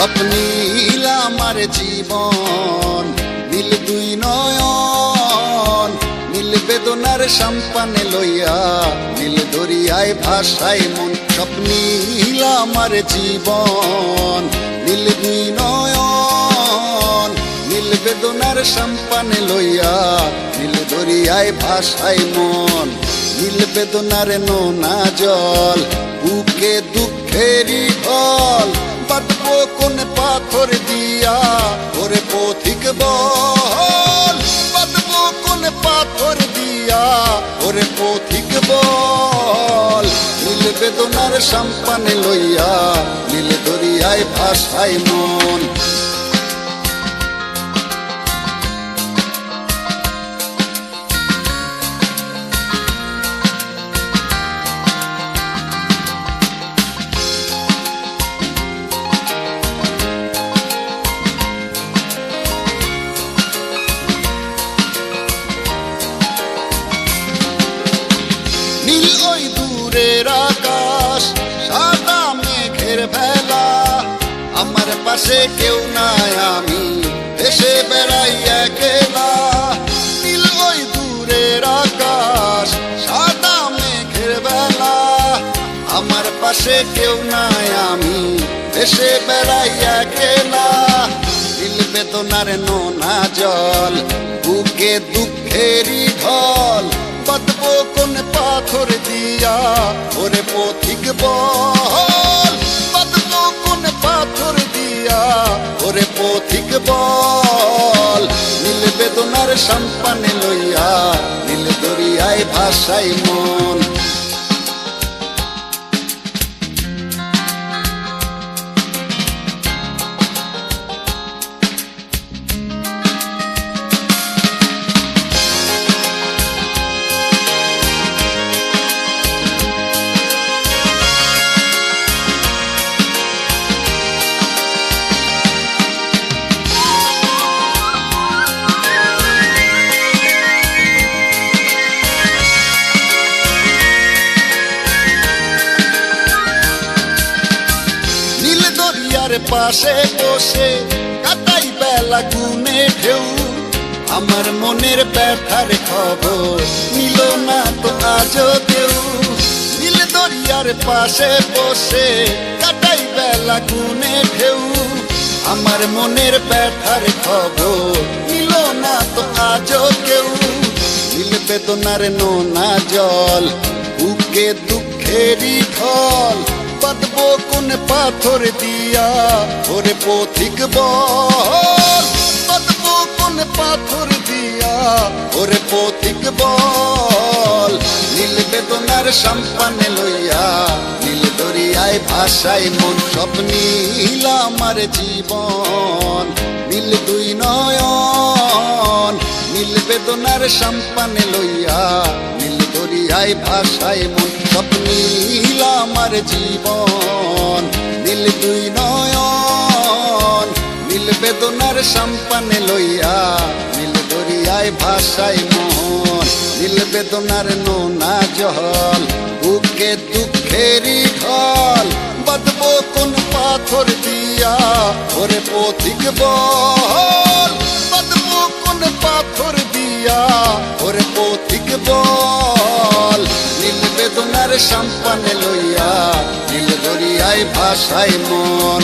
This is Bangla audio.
স্বপ্নীল আমার জীবন, নীল দুই নয়ন, নীল বেদনার সম্পানে লইয়া, নীল দরিয়ায় ভাসায় মন। স্বপ্নীল আমার জীবন, নীল দুই নয়ন, নীল বেদনার সম্পানে লইয়া, নীল দরিয়ায় ভাসায় মন। নীল বেদনার নোনা জল, বুকে দুঃখেরই ঢল, বাঁধবো কোন পাথর দিয়া ওরে পথিক বল, বাঁধবো কোন পাথর দিয়া ওরে পথিক বল। নীল বেদনার সম্পানে লইয়া, নীল দরিয়ায় ভাসায় মন। নীল ওই দূরের আকাশ, সাদা মেঘের ভেলা, আমার পাশে কেউ নাই, আমি দেশে বেড়াই একলা। নীল ওই দূরের আকাশ, সাদা মেঘের ভেলা, আমার পাশে কেউ নাই, আমি দেশে বেড়াই একলা। নীল বেদনার নোনা জল, বুকে দুঃখেরই ঢল, বাঁধবো কোন পাথর দিয়া ওরে পথিক বল, বাঁধবো কোন পাথর দিয়া ওরে পথিক বল। নীল বেদনার সম্পানে লইয়া, নীল দরিয়ায় ভাসায় মন। পাশে বসে কাটাই বেলা গুনে ঢেউ, আমার মনের ব্যথার খবর নিল না তো আজও কেউ। নীল দরিয়ার পাশে বসে কাটাই বেলা গুনে ঢেউ, আমার মনের ব্যথার খবর নিল না তো আজও কেউ। নীল বেদনার নোনা জল, বুকে দুঃখেরই ঢল, বাঁধবো কোন পাথর দিয়া ওরে পথিক বল, বাঁধবো কোন পাথর দিয়া ওরে পথিক বল। নীল বেদনার সম্পানে লইয়া, নীল দরিয়ায় ভাসায় মন। স্বপ্নীল আমার জীবন, নীল দুই নয়ন, নীল বেদনার সম্পানে লইয়া, নীল দরিয়ায় ভাসায় মন। স্বপ্নীল আমার জীবন, নীল দুই নয়ন, নীল বেদনার সম্পানে লইয়া, নীল দরিয়ায় ভাসায় মন। নীল বেদনার নোনা জল, বুকে দুঃখেরই ঢল, বাঁধবো কোন পাথর দিয়া ওরে পথিক বল, বাঁধবো কোন পাথর দিয়া ওরে পথিক বল। নীল বেদনার সম্পানে লইয়া, নীল দরিয়ায় ভাসায় মন।